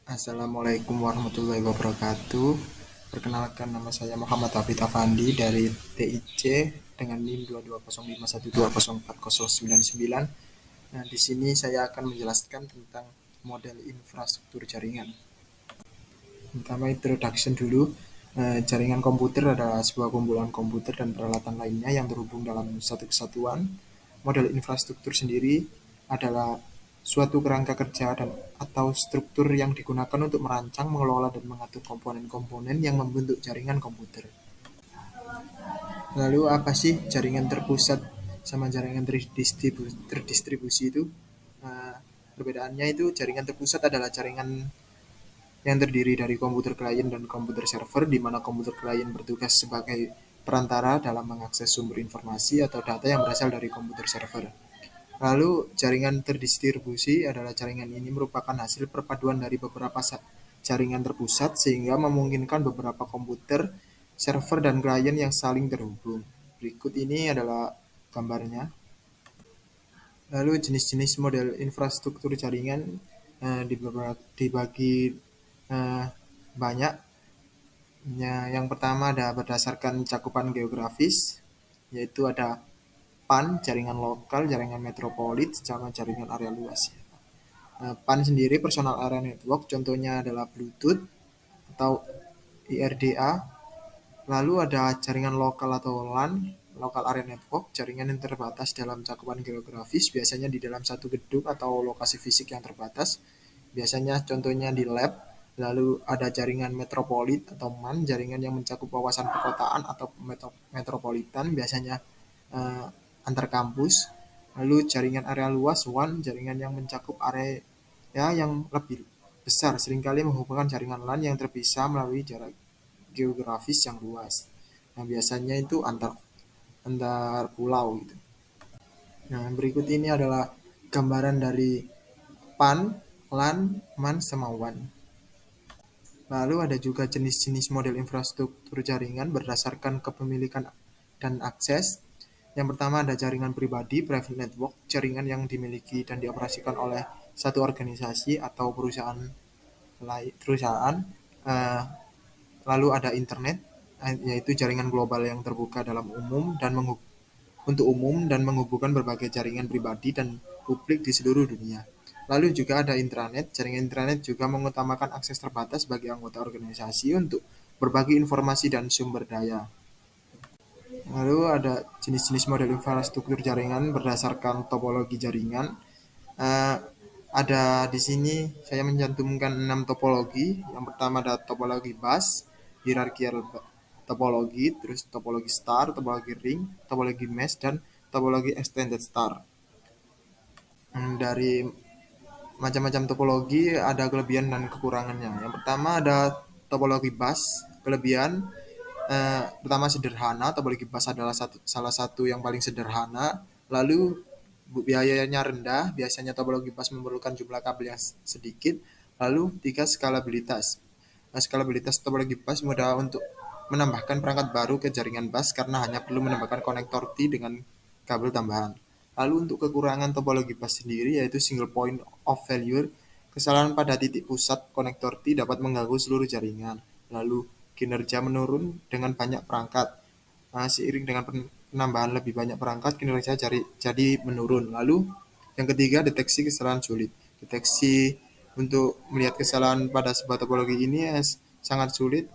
Assalamualaikum warahmatullahi wabarakatuh. Perkenalkan, nama saya Muhammad Hafid Afandi dari TIC dengan NIM 2205120404999. Nah, di sini saya akan menjelaskan tentang model infrastruktur jaringan. Pertama, introduction dulu. Jaringan komputer adalah sebuah kumpulan komputer dan peralatan lainnya yang terhubung dalam satu kesatuan. Model infrastruktur sendiri adalah suatu kerangka kerja dan atau struktur yang digunakan untuk merancang, mengelola, dan mengatur komponen-komponen yang membentuk jaringan komputer. Lalu apa sih jaringan terpusat sama jaringan terdistribusi itu? Nah, perbedaannya itu jaringan terpusat adalah jaringan yang terdiri dari komputer klien dan komputer server, di mana komputer klien bertugas sebagai perantara dalam mengakses sumber informasi atau data yang berasal dari komputer server. Lalu, jaringan terdistribusi adalah jaringan ini merupakan hasil perpaduan dari beberapa jaringan terpusat sehingga memungkinkan beberapa komputer, server, dan klien yang saling terhubung. Berikut ini adalah gambarnya. Lalu jenis-jenis model infrastruktur jaringan dibagi banyak. Yang pertama ada berdasarkan cakupan geografis, yaitu ada PAN, jaringan lokal, jaringan metropolit, sama jaringan area luas. PAN sendiri Personal Area Network, contohnya adalah Bluetooth atau IRDA. Lalu ada jaringan lokal atau LAN, Local Area Network, jaringan yang terbatas dalam cakupan geografis, biasanya di dalam satu gedung atau lokasi fisik yang terbatas. Biasanya contohnya di lab. Lalu ada jaringan metropolit atau MAN, jaringan yang mencakup kawasan perkotaan atau metropolitan, biasanya eh, antar kampus. Lalu jaringan area luas WAN, jaringan yang mencakup area yang lebih besar, seringkali menghubungkan jaringan LAN yang terpisah melalui jarak geografis yang luas. Nah, biasanya itu antar antar pulau gitu. Nah, berikut ini adalah gambaran dari PAN, LAN, MAN, sama WAN. Lalu ada juga jenis-jenis model infrastruktur jaringan berdasarkan kepemilikan dan akses. Yang pertama ada jaringan pribadi, private network, jaringan yang dimiliki dan dioperasikan oleh satu organisasi atau perusahaan. Eh, Lalu ada internet, yaitu jaringan global yang terbuka dalam umum dan untuk umum dan menghubungkan berbagai jaringan pribadi dan publik di seluruh dunia. Lalu juga ada intranet. Jaringan intranet juga mengutamakan akses terbatas bagi anggota organisasi untuk berbagi informasi dan sumber daya. Lalu ada jenis-jenis model infrastruktur jaringan berdasarkan topologi jaringan. Eh, ada di sini saya mencantumkan 6 topologi. Yang pertama ada topologi bus, hierarchical topologi, terus topologi star, topologi ring, topologi mesh, dan topologi extended star. Dari macam-macam topologi ada kelebihan dan kekurangannya. Yang pertama ada topologi bus. Kelebihan pertama sederhana, topologi bus adalah salah satu yang paling sederhana. Lalu biayanya rendah, biasanya topologi bus memerlukan jumlah kabel yang sedikit. Lalu tiga, skalabilitas. Skalabilitas topologi bus mudah untuk menambahkan perangkat baru ke jaringan bus karena hanya perlu menambahkan konektor T dengan kabel tambahan. Lalu untuk kekurangan topologi bus sendiri yaitu single point of failure. Kesalahan pada titik pusat konektor T dapat mengganggu seluruh jaringan. Lalu kinerja menurun dengan banyak perangkat. Seiring dengan penambahan lebih banyak perangkat, kinerja jadi menurun. Lalu yang ketiga, deteksi kesalahan sulit. Deteksi untuk melihat kesalahan pada sebuah topologi ini sangat sulit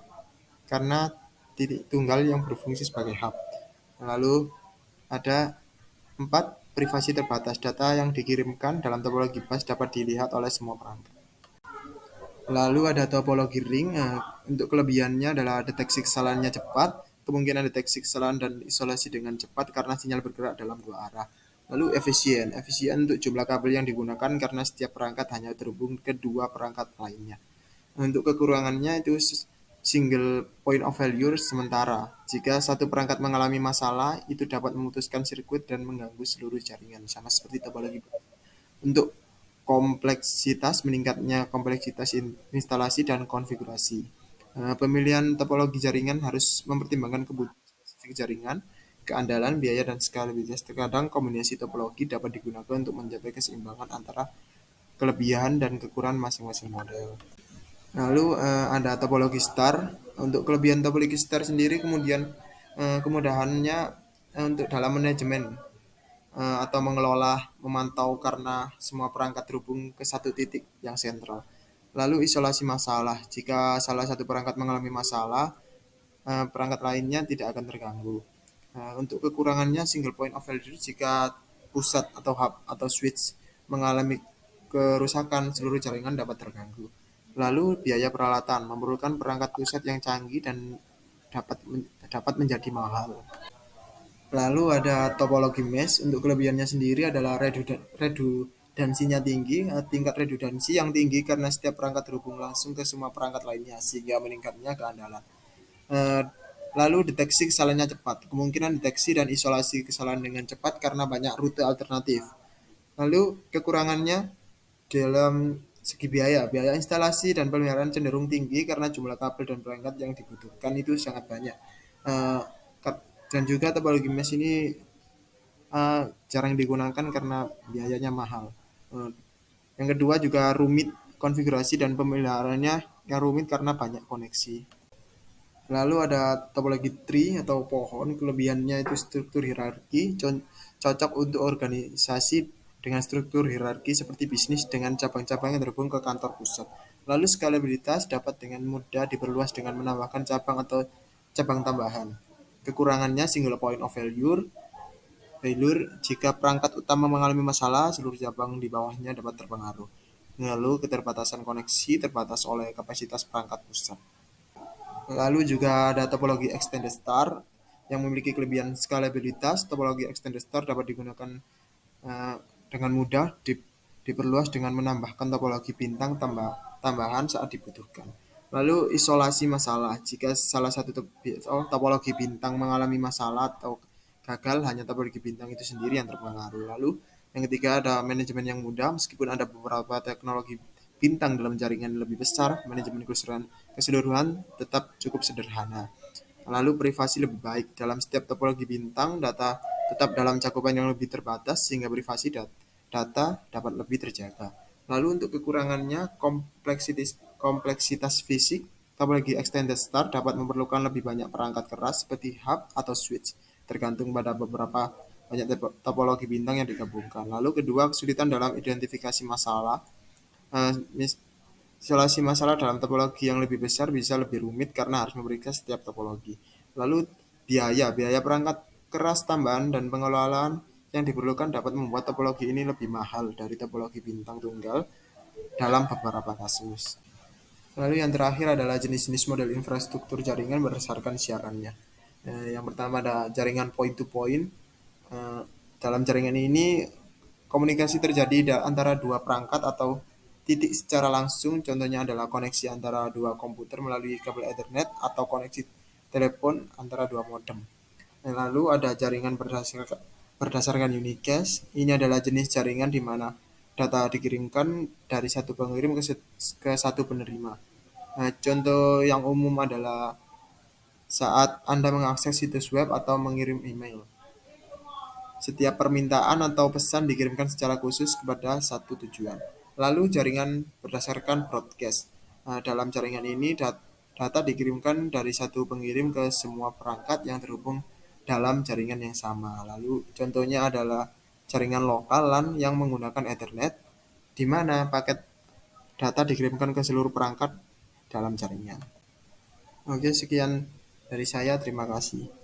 karena titik tunggal yang berfungsi sebagai hub. Lalu ada 4, privasi terbatas. Data yang dikirimkan dalam topologi bus dapat dilihat oleh semua perangkat. Lalu ada topologi ring. Untuk kelebihannya adalah deteksi kesalahannya cepat, kemungkinan deteksi kesalahan dan isolasi dengan cepat karena sinyal bergerak dalam dua arah. Lalu efisien. Efisien untuk jumlah kabel yang digunakan karena setiap perangkat hanya terhubung ke dua perangkat lainnya. Untuk kekurangannya itu single point of failure sementara. Jika satu perangkat mengalami masalah, itu dapat memutuskan sirkuit dan mengganggu seluruh jaringan, sama seperti topologi. Untuk kompleksitas, meningkatnya kompleksitas instalasi dan konfigurasi. Pemilihan topologi jaringan harus mempertimbangkan kebutuhan spesifik jaringan, keandalan, biaya, dan skalabilitas. Terkadang kombinasi topologi dapat digunakan untuk mencapai keseimbangan antara kelebihan dan kekurangan masing-masing model. Lalu ada topologi star. Untuk kelebihan topologi star sendiri kemudian kemudahannya untuk dalam manajemen atau mengelola, memantau karena semua perangkat terhubung ke satu titik yang sentral. Lalu isolasi masalah. Jika salah satu perangkat mengalami masalah, perangkat lainnya tidak akan terganggu. Untuk kekurangannya single point of failure jika pusat atau hub atau switch mengalami kerusakan seluruh jaringan dapat terganggu. Lalu biaya peralatan memerlukan perangkat pusat yang canggih dan dapat menjadi mahal. Lalu ada topologi mesh. Untuk kelebihannya sendiri adalah redundansinya tinggi, tingkat redundansi yang tinggi karena setiap perangkat terhubung langsung ke semua perangkat lainnya sehingga meningkatnya keandalan. Eh, Lalu deteksi kesalahannya cepat. Kemungkinan deteksi dan isolasi kesalahan dengan cepat karena banyak rute alternatif. Lalu kekurangannya dalam segi biaya, biaya instalasi dan pemeliharaan cenderung tinggi karena jumlah kabel dan perangkat yang dibutuhkan itu sangat banyak. Eh, dan juga topologi mesh ini jarang digunakan karena biayanya mahal. Eh, yang kedua juga rumit, konfigurasi dan pemeliharaannya yang rumit karena banyak koneksi. Lalu ada topologi tree atau pohon, kelebihannya itu struktur hierarki, cocok untuk organisasi dengan struktur hierarki seperti bisnis dengan cabang-cabang yang terhubung ke kantor pusat. Lalu skalabilitas dapat dengan mudah diperluas dengan menambahkan cabang atau cabang tambahan. Kekurangannya single point of failure jika perangkat utama mengalami masalah, seluruh cabang di bawahnya dapat terpengaruh. Lalu keterbatasan koneksi terbatas oleh kapasitas perangkat pusat. Lalu juga ada topologi extended star yang memiliki kelebihan skalabilitas. Topologi extended star dapat digunakan eh, dengan mudah diperluas dengan menambahkan topologi bintang tambahan saat dibutuhkan. Lalu isolasi masalah. Jika salah satu topologi bintang mengalami masalah atau gagal, hanya topologi bintang itu sendiri yang terpengaruh. Lalu yang ketiga ada manajemen yang mudah. Meskipun ada beberapa teknologi bintang dalam jaringan lebih besar, manajemen keseluruhan tetap cukup sederhana. Lalu privasi lebih baik. Dalam setiap topologi bintang, data tetap dalam cakupan yang lebih terbatas sehingga privasi data dapat lebih terjaga. Lalu untuk kekurangannya, kompleksitas fisik, topologi extended star dapat memerlukan lebih banyak perangkat keras seperti hub atau switch, tergantung pada beberapa banyak topologi bintang yang digabungkan. Lalu kedua, kesulitan dalam identifikasi masalah. Eh, Isolasi masalah dalam topologi yang lebih besar bisa lebih rumit karena harus memeriksa setiap topologi. Lalu biaya perangkat keras tambahan dan pengelolaan yang diperlukan dapat membuat topologi ini lebih mahal dari topologi bintang tunggal dalam beberapa kasus. Lalu yang terakhir adalah jenis-jenis model infrastruktur jaringan berdasarkan siarannya. Yang pertama ada jaringan point to point. Eh, Dalam jaringan ini komunikasi terjadi antara dua perangkat atau titik secara langsung. Contohnya adalah koneksi antara dua komputer melalui kabel Ethernet atau koneksi telepon antara dua modem. Lalu ada jaringan berdasarkan unicast. Ini adalah jenis jaringan di mana data dikirimkan dari satu pengirim ke satu penerima. Contoh yang umum adalah saat Anda mengakses situs web atau mengirim email. Setiap permintaan atau pesan dikirimkan secara khusus kepada satu tujuan. Lalu jaringan berdasarkan broadcast. Dalam jaringan ini data dikirimkan dari satu pengirim ke semua perangkat yang terhubung dalam jaringan yang sama. Lalu contohnya adalah jaringan lokal LAN yang menggunakan Ethernet, di mana paket data dikirimkan ke seluruh perangkat dalam jaringan. Oke, sekian dari saya. Terima kasih.